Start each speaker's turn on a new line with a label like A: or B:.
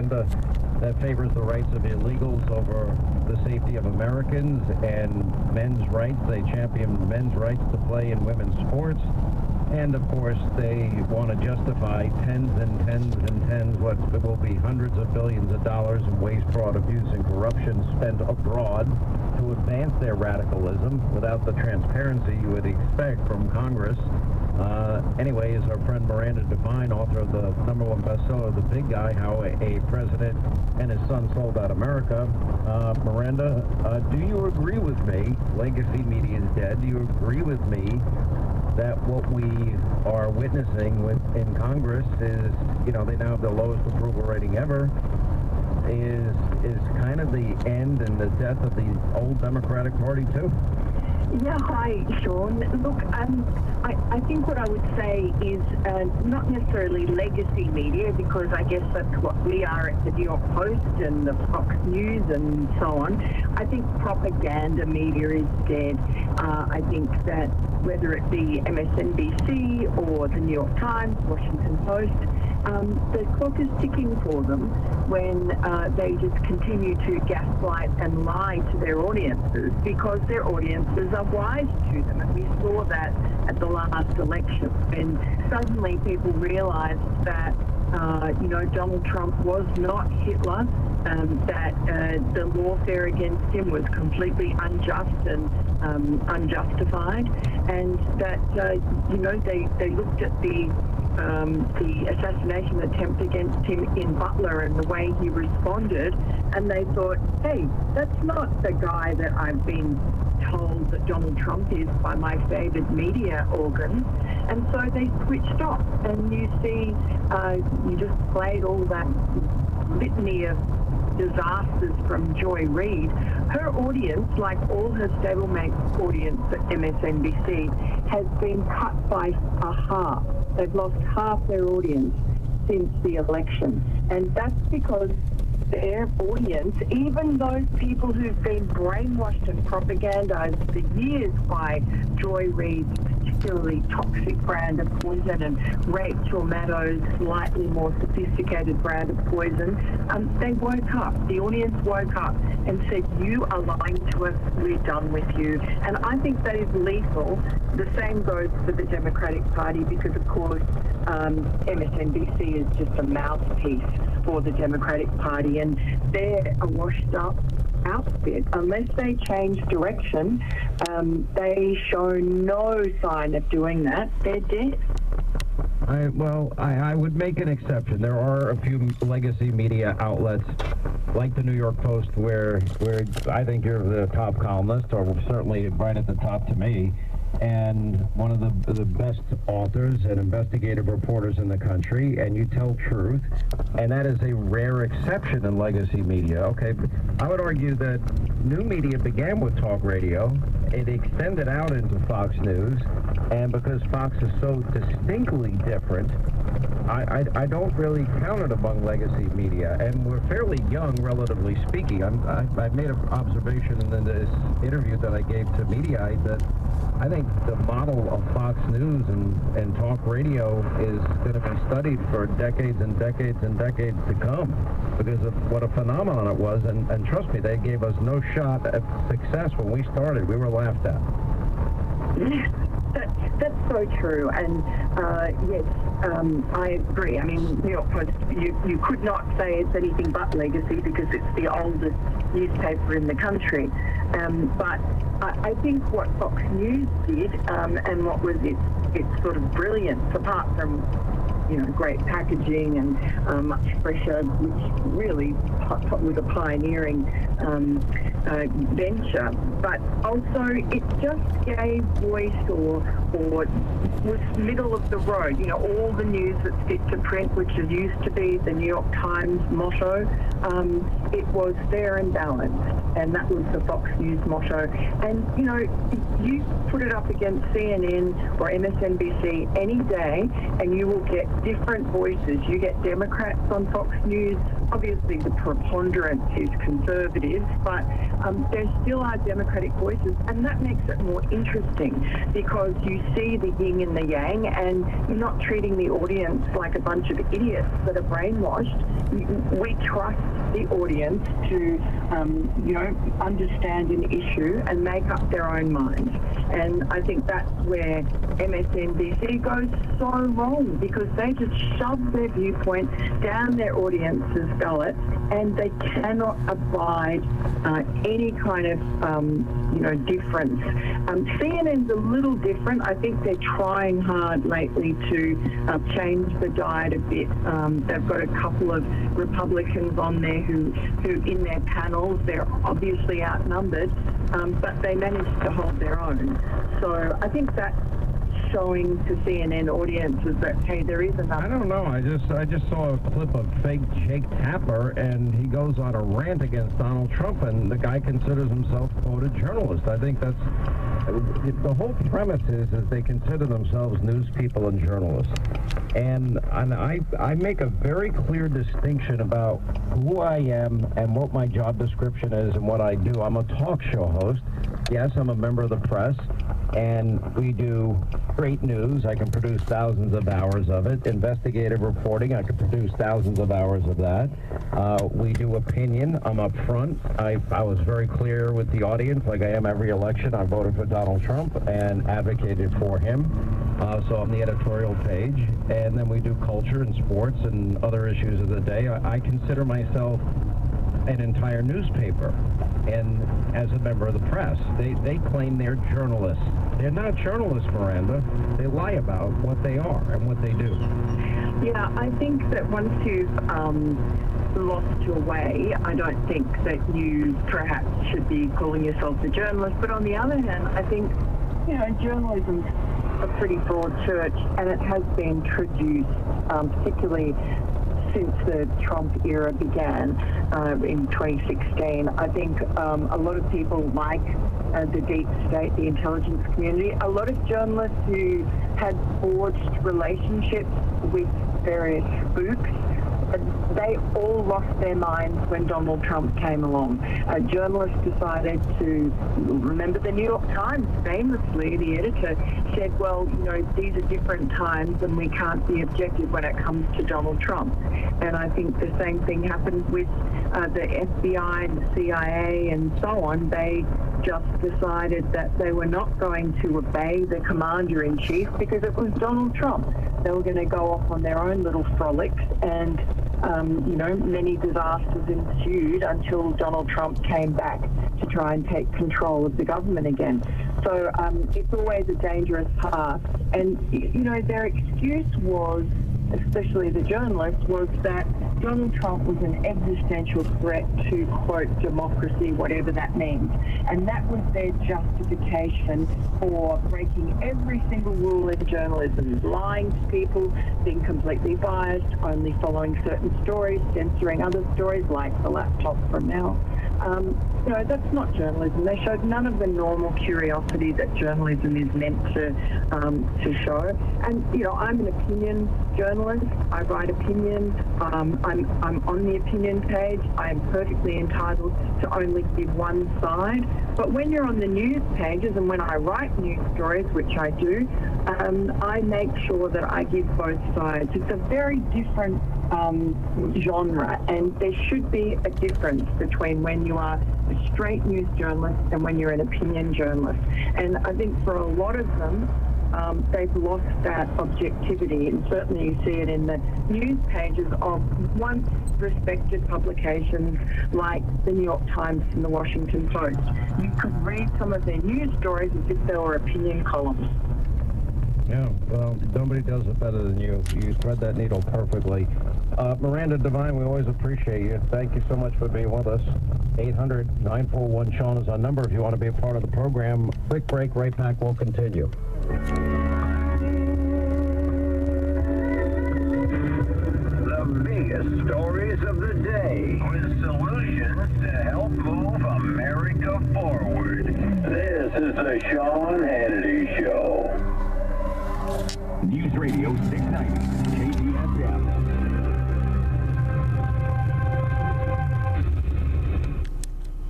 A: agenda that favors the rights of illegals over the safety of Americans and men's rights. They champion men's rights to play in women's sports. And, of course, they want to justify tens and tens and tens, what will be hundreds of billions of dollars in waste, fraud, abuse, and corruption spent abroad to advance their radicalism without the transparency you would expect from Congress. Anyway, as our friend Miranda Devine, author of the #1 bestseller, The Big Guy, How a President and His Son Sold Out America. Miranda, do you agree with me, legacy media is dead, do you agree with me that what we are witnessing in Congress is, you know, they now have the lowest approval rating ever, is kind of the end and the death of the old Democratic Party, too?
B: Yeah, hi, Sean. Look, I think what I would say is not necessarily legacy media, because I guess that's what we are at the New York Post and the Fox News and so on. I think propaganda media is dead. I think that whether it be MSNBC or the New York Times, Washington Post, the clock is ticking for them when they just continue to gaslight and lie to their audiences, because their audiences are wise to them. And we saw that at the last election. And suddenly people realized that, Donald Trump was not Hitler, that the lawfare against him was completely unjust and unjustified, and that, they looked at the assassination attempt against him in Butler and the way he responded, and they thought, hey, that's not the guy that I've been told that Donald Trump is by my favored media organs. And so they switched off, and you see, you just played all that litany of disasters from Joy Reid. Her audience, like all her stablemate audience at MSNBC, has been cut by a half. They've lost half their audience since the election. And that's because their audience, even those people who've been brainwashed and propagandized for years by Joy Reid's particularly toxic brand of poison and Rachel Maddow's slightly more sophisticated brand of poison, they woke up. The audience woke up and said, you are lying to us, we're done with you. And I think that is lethal. The same goes for the Democratic Party, because, of course, MSNBC is just a mouthpiece for the Democratic Party, and they're a washed-up outfit. Unless they change direction, they show no sign of doing that. They're dead.
A: I would make an exception. There are a few legacy media outlets, like the New York Post, where I think you're the top columnist, or certainly right at the top to me, and one of the best authors and investigative reporters in the country, and you tell truth, and that is a rare exception in legacy media. Okay, but I would argue that new media began with talk radio. It extended out into Fox News, and because Fox is so distinctly different, I don't really count it among legacy media, and we're fairly young, relatively speaking. I made an observation in this interview that I gave to Mediaite that I think the model of Fox News and talk radio is going to be studied for decades and decades and decades to come, because of what a phenomenon it was. And trust me, they gave us no shot at success when we started. We were laughed at.
B: That's so true, and yes, I agree. I mean, New York Post, you could not say it's anything but legacy, because it's the oldest newspaper in the country. But I think what Fox News did, and what was its sort of brilliance, apart from great packaging and much fresher, which really was a pioneering venture. But also, it just gave voice or was middle of the road. All the news that's fit to print, which is used to be the New York Times motto, it was fair and balanced, and that was the Fox News motto. And you put it up against CNN or MSNBC any day, and you will get different voices. You get Democrats on Fox News. Obviously, the preponderance is conservative, but there still are Democratic voices, and that makes it more interesting, because you see the yin and the yang, and you're not treating the audience like a bunch of idiots that are brainwashed. We trust the audience to, understand an issue and make up their own minds. And I think that's where MSNBC goes so wrong, because they just shove their viewpoint down their audience's gullet, and they cannot abide any kind of, difference. CNN's a little different. I think they're trying hard lately to change the diet a bit. They've got a couple of Republicans on there who in their panels, they're obviously outnumbered, but they managed to hold their own. So I think that's showing to CNN audiences that, hey, there is enough.
A: I don't know. I just saw a clip of fake Jake Tapper, and he goes on a rant against Donald Trump, and the guy considers himself, quote, a journalist. I think that's the whole premise is they consider themselves news people and journalists. And I make a very clear distinction about who I am and what my job description is and what I do. I'm a talk show host. Yes, I'm a member of the press, and we do great news. I can produce thousands of hours of it. Investigative reporting, I can produce thousands of hours of that. We do opinion. I'm up front. I was very clear with the audience, like I am every election. I voted for Donald Trump and advocated for him. So I'm the editorial page. And then we do culture and sports and other issues of the day. I consider myself an entire newspaper, and as a member of the press. They claim they're journalists. They're not journalists, Miranda. They lie about what they are and what they do.
B: Yeah, I think that once you've lost your way, I don't think that you perhaps should be calling yourself a journalist. But on the other hand, I think, journalism's a pretty broad church, and it has been traduced, particularly since the Trump era began in 2016. I think a lot of people like the deep state, the intelligence community, a lot of journalists who had forged relationships with various spooks, they all lost their minds when Donald Trump came along. Journalists decided to, remember the New York Times, famously, the editor said, well, these are different times and we can't be objective when it comes to Donald Trump. And I think the same thing happened with the FBI and the CIA and so on. They just decided that they were not going to obey the commander-in-chief because it was Donald Trump. They were going to go off on their own little frolics, and many disasters ensued until Donald Trump came back to try and take control of the government again. So it's always a dangerous path. And, their excuse was, especially the journalists, was that Donald Trump was an existential threat to, quote, democracy, whatever that means. And that was their justification for breaking every single rule in journalism, lying to people, being completely biased, only following certain stories, censoring other stories like the laptop from Mel. That's not journalism. They showed none of the normal curiosity that journalism is meant to show. And, I'm an opinion journalist. I write opinions. I'm on the opinion page. I am perfectly entitled to only give one side. But when you're on the news pages and when I write news stories, which I do, I make sure that I give both sides. It's a very different genre, and there should be a difference between when you are a straight news journalist and when you're an opinion journalist. And I think for a lot of them, they've lost that objectivity, and certainly you see it in the news pages of once respected publications like the New York Times and the Washington Post. You could read some of their news stories as if they were opinion columns.
A: Yeah, well, nobody does it better than you. You thread that needle perfectly. Miranda Devine, we always appreciate you. Thank you so much for being with us. 800-941-SEAN is our number if you want to be a part of the program. Quick break, right back, we'll continue.
C: The biggest stories of the day with solutions to help move America forward. This is the Sean Hannity Show.
D: News Radio 690, KPFM.